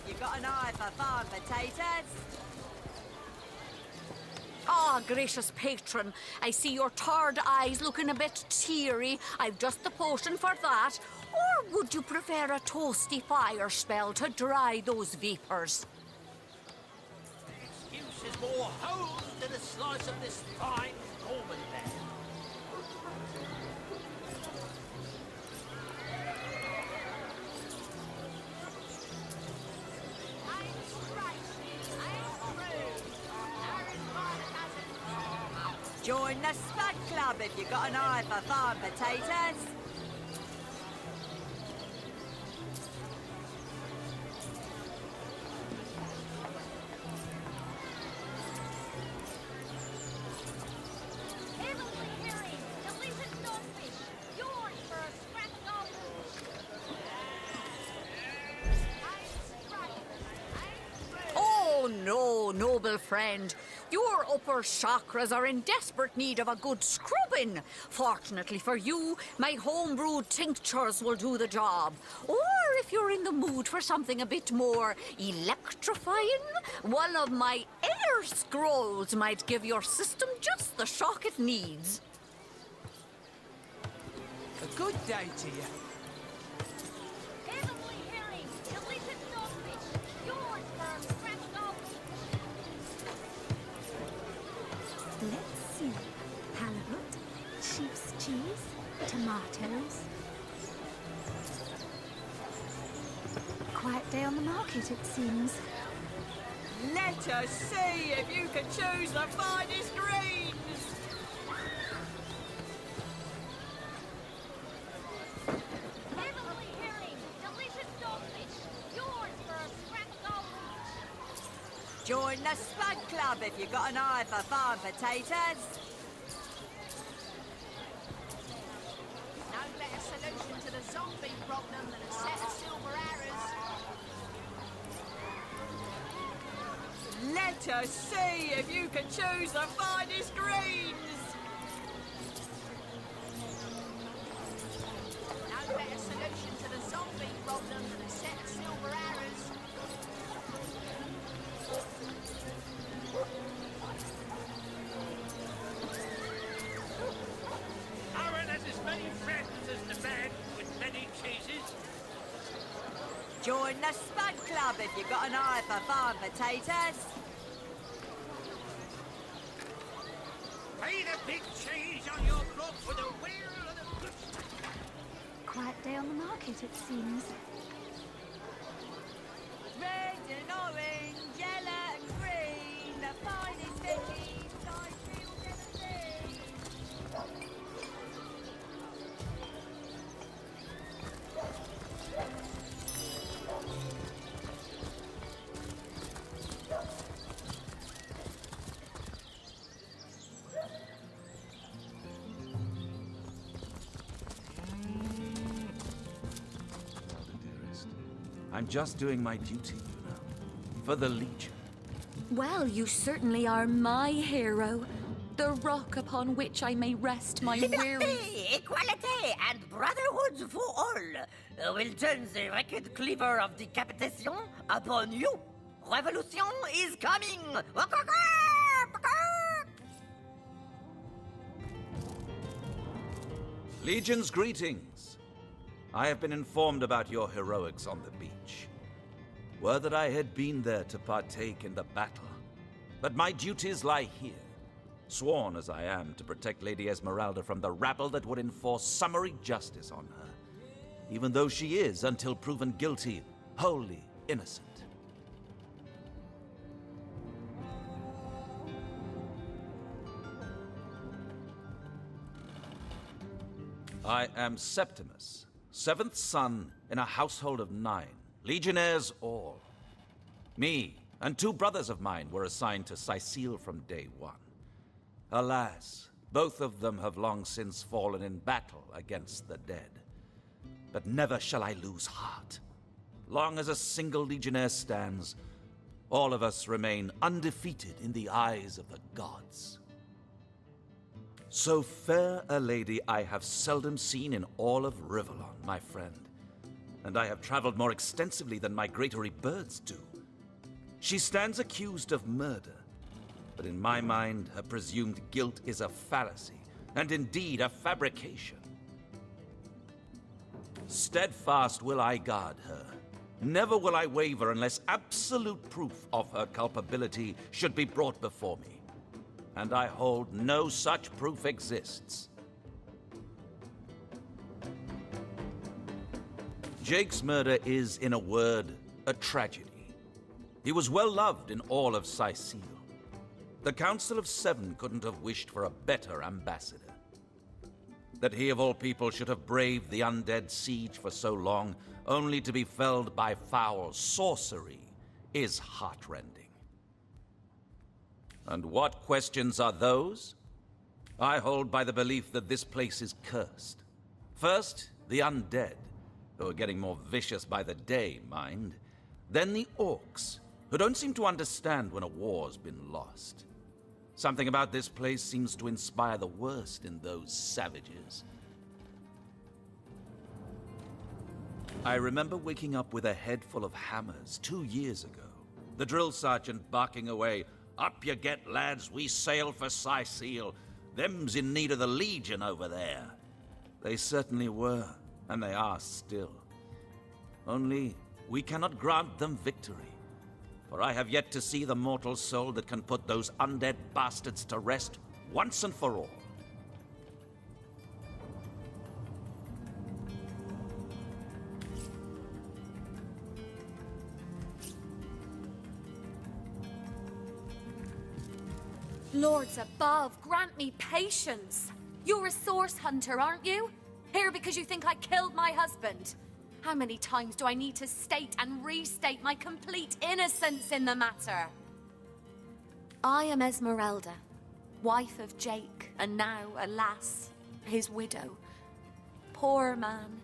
you got an eye for farm potatoes. Ah, gracious patron, I see your tired eyes looking a bit teary. I've just the potion for that. Or would you prefer a toasty fire spell to dry those vapours? The excuse is more holes than a slice of this fine Norman there. Join the Spud Club if you got an eye for farm potatoes. Oh no, noble friend. Your upper chakras are in desperate need of a good scrubbing. Fortunately for you, my homebrewed tinctures will do the job. Or if you're in the mood for something a bit more electrifying, one of my air scrolls might give your system just the shock it needs. A good day to you. Let's see. Halibut, sheep's cheese, tomatoes. Quiet day on the market, it seems. Let us see if you can choose the finest greens. Heavenly herring, delicious dogfish, yours for a scrap gold. Join the Spud Club if you got an eye for farm potatoes. No better solution to the zombie problem than a set of silver arrows. Let us see if you can choose the finest greens. No better solution to the zombie problem than a set of silver arrows. Aaron has as many friends as the man with many cheeses. Join the Spud Club if you got an eye for farm potatoes. Pay the big cheese on your block for the wheel of the good stuff. Quiet day on the market, it seems. Red and orange, yellow and green, the finest veggies I feel never seen. Dearest, I'm just doing my duty, you know, for the Legion. Well, you certainly are my hero. The rock upon which I may rest my weary... Equality and brotherhood for all will turn the wicked cleaver of decapitation upon you. Revolution is coming! Legion's greetings. I have been informed about your heroics on the beach. Were that I had been there to partake in the battle. But my duties lie here, sworn as I am to protect Lady Esmeralda from the rabble that would enforce summary justice on her, even though she is, until proven guilty, wholly innocent. I am Septimus, seventh son in a household of 9, legionnaires all. Me and 2 brothers of mine were assigned to Sicile from day 1. Alas, both of them have long since fallen in battle against the dead. But never shall I lose heart. Long as a single legionnaire stands, all of us remain undefeated in the eyes of the gods. So fair a lady I have seldom seen in all of Rivellon, my friend. and I have traveled more extensively than migratory birds do. She stands accused of murder, but in my mind, her presumed guilt is a fallacy, and indeed a fabrication. Steadfast will I guard her. Never will I waver unless absolute proof of her culpability should be brought before me. And I hold no such proof exists. Jake's murder is, in a word, a tragedy. He was well loved in all of Sicile. The Council of Seven couldn't have wished for a better ambassador. That he of all people should have braved the undead siege for so long, only to be felled by foul sorcery, is heartrending. And what questions are those? I hold by the belief that this place is cursed. First, the undead, who are getting more vicious by the day, mind. Then the orcs, who don't seem to understand when a war's been lost. Something about this place seems to inspire the worst in those savages. I remember waking up with a head full of hammers 2 years ago. The drill sergeant barking away, "Up you get, lads, we sail for Sicile. Them's in need of the Legion over there." They certainly were, and they are still. Only, we cannot grant them victory. For I have yet to see the mortal soul that can put those undead bastards to rest once and for all. Lords above, grant me patience. You're a source hunter, aren't you? Here because you think I killed my husband. How many times do I need to state and restate my complete innocence in the matter? I am Esmeralda, wife of Jake, and now, alas, his widow. Poor man.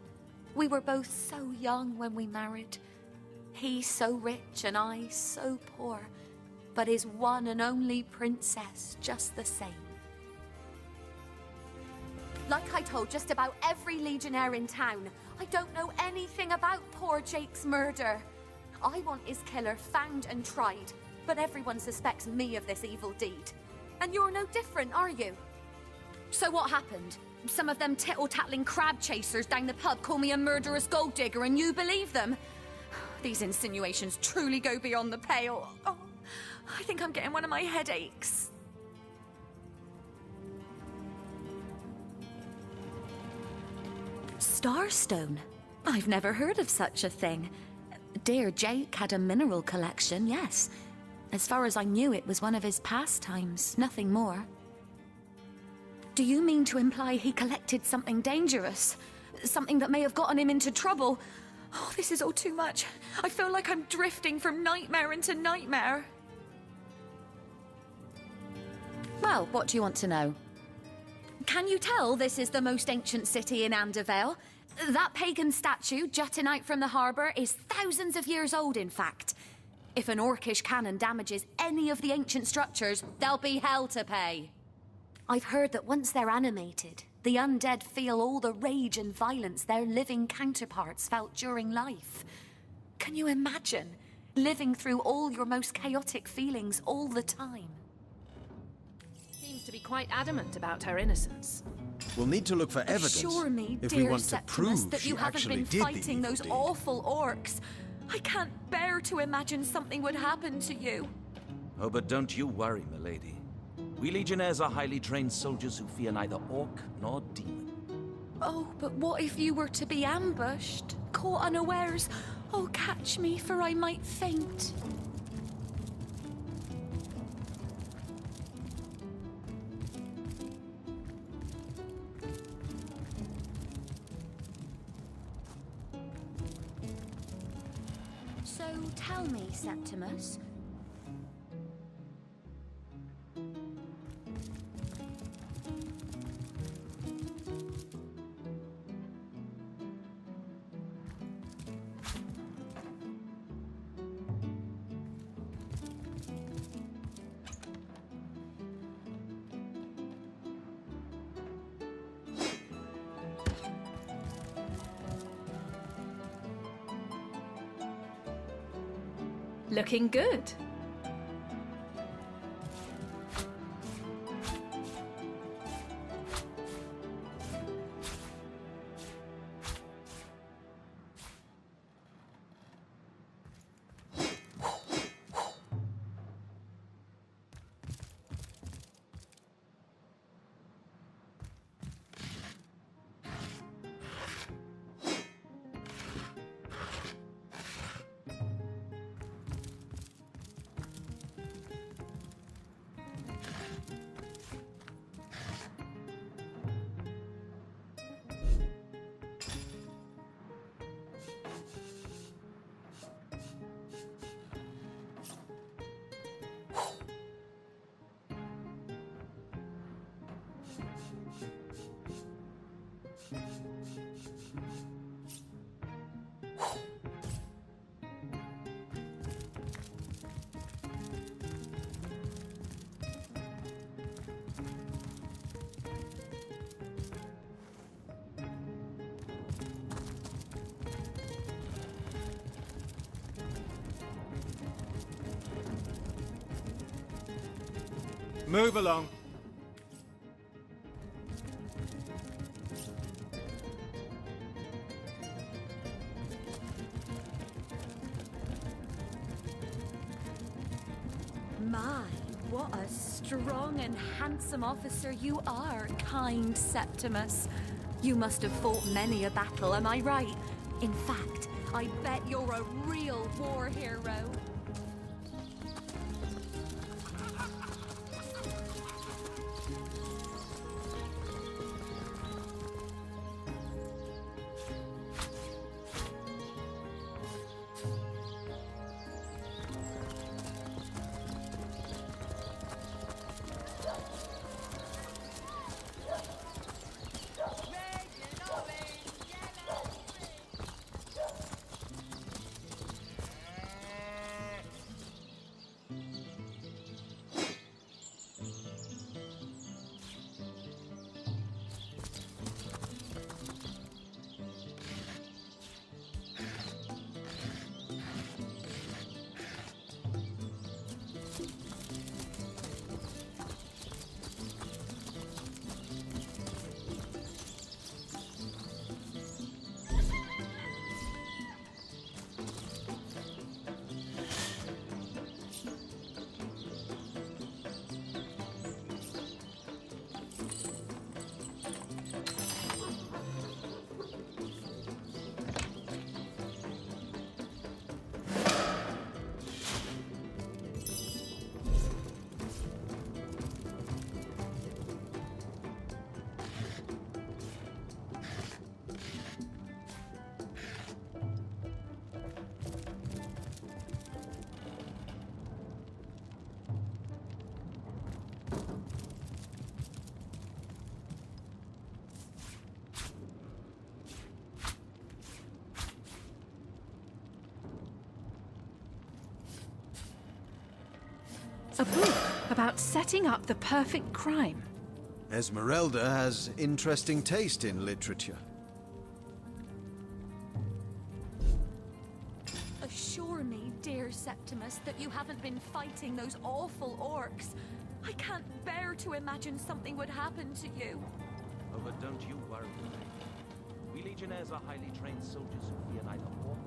We were both so young when we married. He so rich and I so poor, but his one and only princess just the same. Like I told just about every legionnaire in town, I don't know anything about poor Jake's murder. I want his killer found and tried, but everyone suspects me of this evil deed. And you're no different, are you? So what happened? Some of them tittle-tattling crab chasers down the pub call me a murderous gold digger and you believe them? These insinuations truly go beyond the pale. Oh, I think I'm getting one of my headaches. Starstone? I've never heard of such a thing. Dear Jake had a mineral collection, yes. As far as I knew, it was one of his pastimes, nothing more. Do you mean to imply he collected something dangerous? Something that may have gotten him into trouble? Oh, this is all too much. I feel like I'm drifting from nightmare into nightmare. Well, what do you want to know? Can you tell this is the most ancient city in Andervale? That pagan statue jutting out from the harbour is thousands of years old, in fact. If an orcish cannon damages any of the ancient structures, there'll be hell to pay. I've heard that once they're animated, the undead feel all the rage and violence their living counterparts felt during life. Can you imagine living through all your most chaotic feelings all the time? Seems to be quite adamant about her innocence. We'll need to look for evidence Assure me, if dear we want to Septimus, prove that she you haven't actually been did fighting the those evil deed. awful orcs. I can't bear to imagine something would happen to you. Oh, but don't you worry, milady. We legionnaires are highly trained soldiers who fear neither orc nor demon. Oh, but what if you were to be ambushed, caught unawares? Oh, catch me, for I might faint. So tell me, Septimus. Looking good. Move along. My, what a strong and handsome officer you are, kind Septimus. You must have fought many a battle, am I right? In fact, I bet you're a real war hero. A book about setting up the perfect crime. Esmeralda has interesting taste in literature. Assure me, dear Septimus, that you haven't been fighting those awful orcs. I can't bear to imagine something would happen to you. Oh, but don't you worry. We Legionnaires are highly trained soldiers who fear neither hawk